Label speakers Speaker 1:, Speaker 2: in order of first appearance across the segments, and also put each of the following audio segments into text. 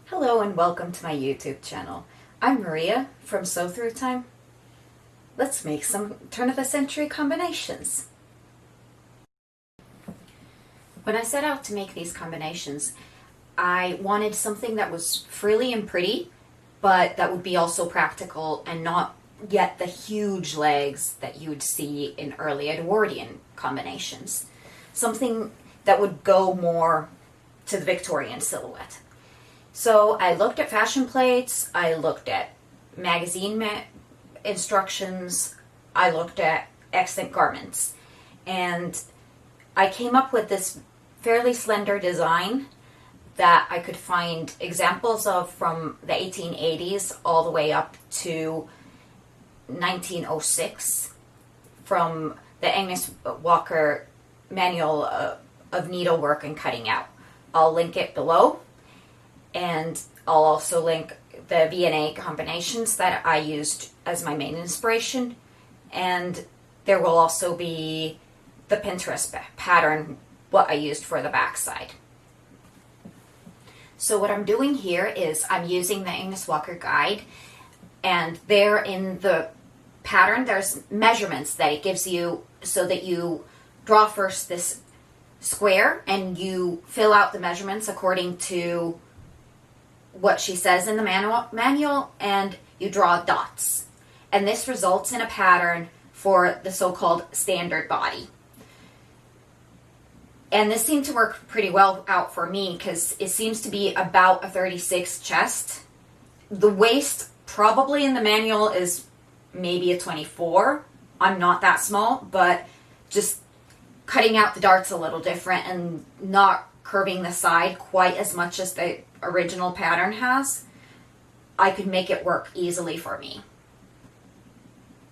Speaker 1: Hello and welcome to my YouTube channel. I'm Maria from Sew Through Time. Let's make some turn-of-the-century combinations. When I set out to make these combinations, I wanted something that was frilly and pretty, but that would be also practical and not get the huge legs that you would see in early Edwardian combinations. Something that would go more to the Victorian silhouette. So I looked at fashion plates, I looked at magazine instructions, I looked at extant garments, and I came up with this fairly slender design that I could find examples of from the 1880s all the way up to 1906 from the Agnes Walker Manual of Needlework and Cutting Out. I'll link it below. And I'll also link the V&A combinations that I used as my main inspiration. And there will also be the Pinterest pattern, what I used for the backside. So what I'm doing here is I'm using the Agnes Walker guide. And there in the pattern, there's measurements that it gives you so that you draw first this square and you fill out the measurements according to what she says in the manual, and you draw dots. And this results in a pattern for the so-called standard body. And this seemed to work pretty well out for me because it seems to be about a 36 chest. The waist probably in the manual is maybe a 24. I'm not that small, but just cutting out the darts a little different and not curving the side quite as much as the original pattern has, I could make it work easily for me.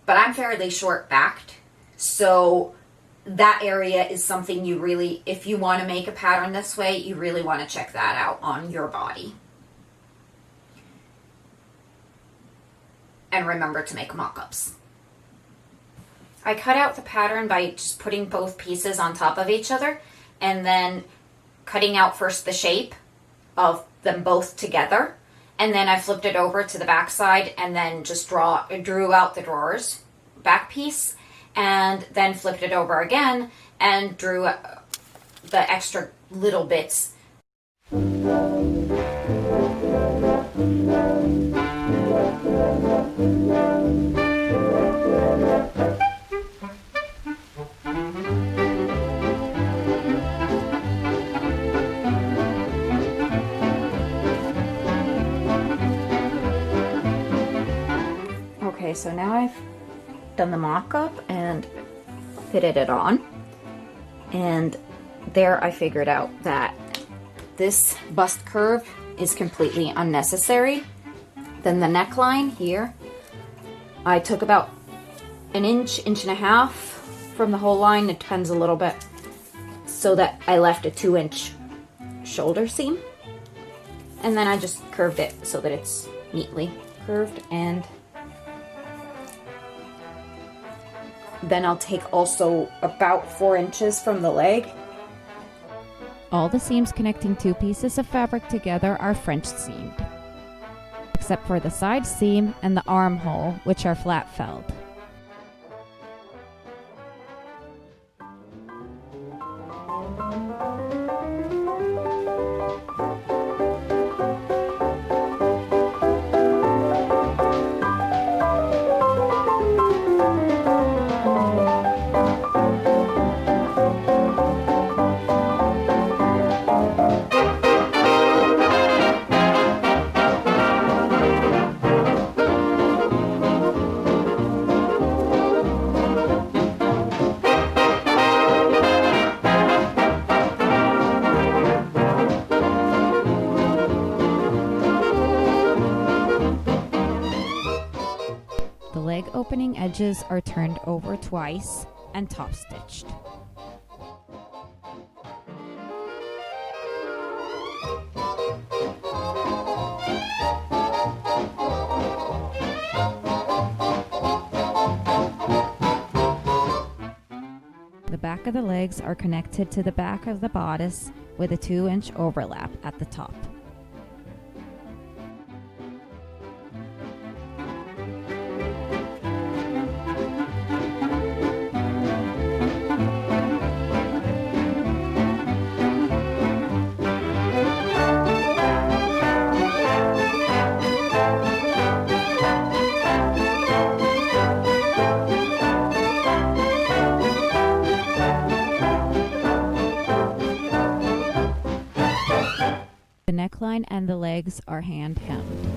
Speaker 1: But I'm fairly short-backed, so that area is something you really, if you want to make a pattern this way, you really want to check that out on your body. And remember to make mock-ups. I cut out the pattern by just putting both pieces on top of each other and then cutting out first the shape of them both together, and then I flipped it over to the back side and then just drew out the drawers back piece, and then flipped it over again and drew the extra little bits. Okay, so now I've done the mock-up and fitted it on, and there I figured out that this bust curve is completely unnecessary. Then the neckline here, I took about an inch and a half from the whole line. It depends a little bit, so that I left a 2-inch shoulder seam, and then I just curved it so that it's neatly curved. And then I'll take also about 4 inches from the leg.
Speaker 2: All the seams connecting two pieces of fabric together are French seamed, except for the side seam and the armhole, which are flat felled. The leg opening edges are turned over twice and top stitched. back of the legs are connected to the back of the bodice with a 2-inch overlap at the top. The neckline and the legs are hand hemmed.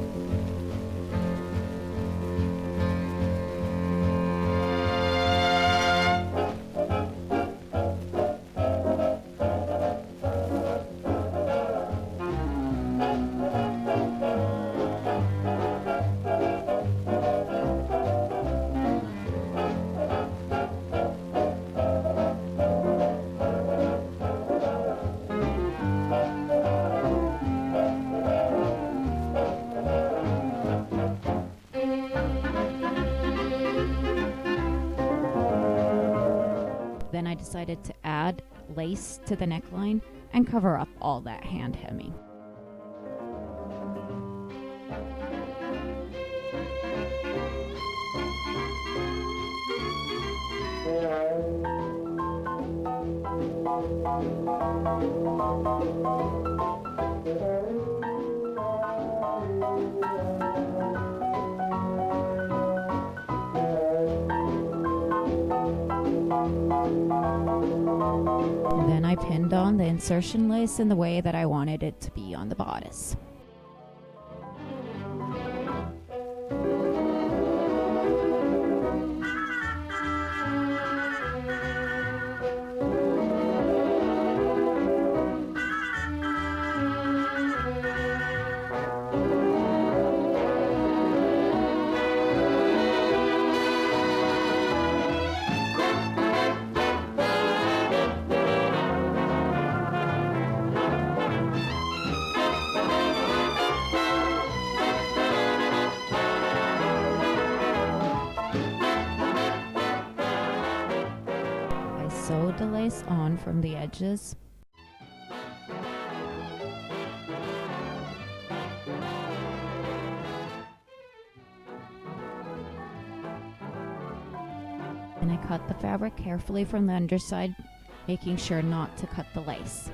Speaker 2: Then I decided to add lace to the neckline and cover up all that hand hemming. Then I pinned on the insertion lace in the way that I wanted it to be on the bodice. Sewed the lace on from the edges. And I cut the fabric carefully from the underside, making sure not to cut the lace.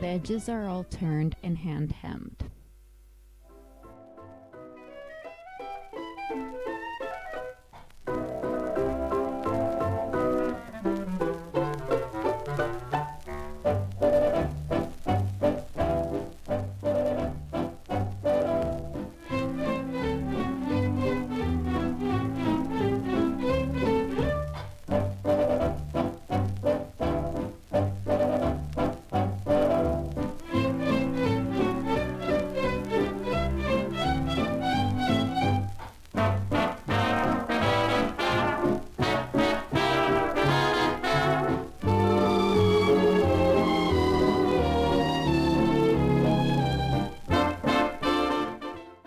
Speaker 2: The edges are all turned and hand hemmed.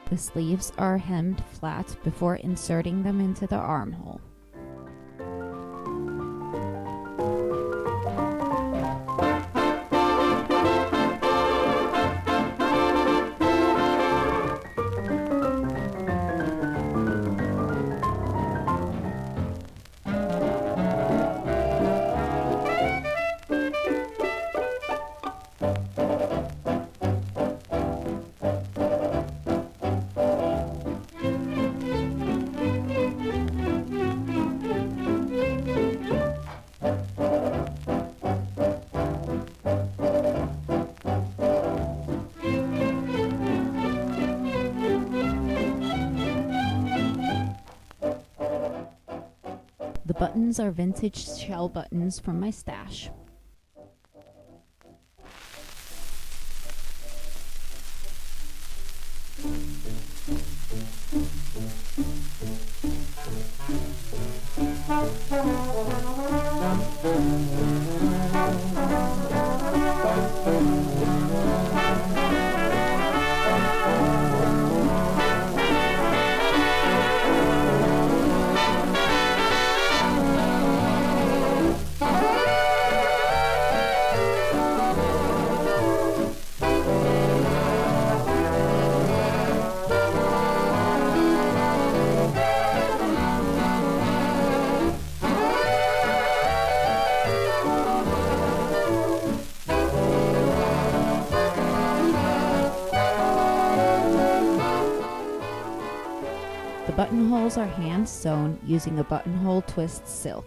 Speaker 2: The sleeves are hemmed flat before inserting them into the armhole. The buttons are vintage shell buttons from my stash. The buttonholes are hand sewn using a buttonhole twist silk.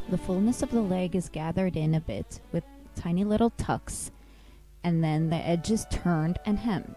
Speaker 2: The fullness of the leg is gathered in a bit with tiny little tucks, and then the edges turned and hemmed.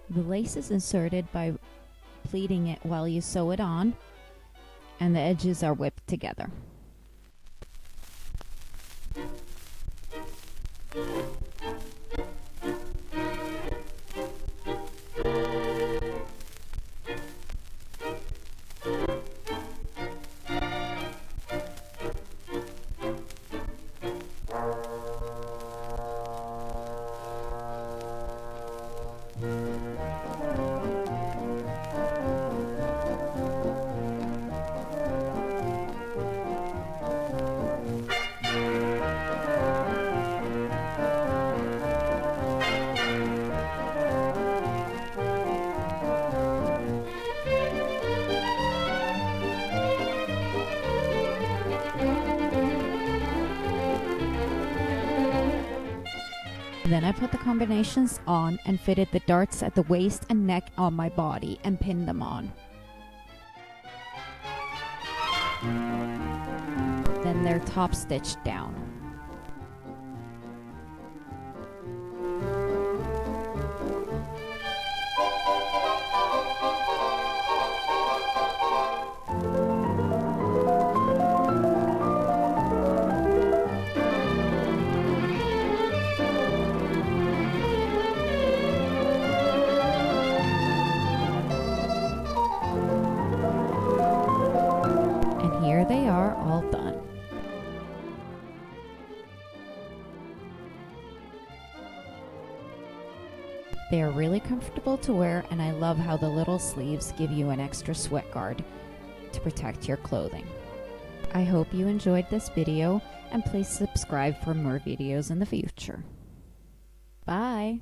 Speaker 2: The lace is inserted by pleating it while you sew it on, and the edges are whipped together. Then I put the combinations on and fitted the darts at the waist and neck on my body and pinned them on. Then they're top stitched down. Here they are, all done. They are really comfortable to wear, and I love how the little sleeves give you an extra sweat guard to protect your clothing. I hope you enjoyed this video, and please subscribe for more videos in the future. Bye!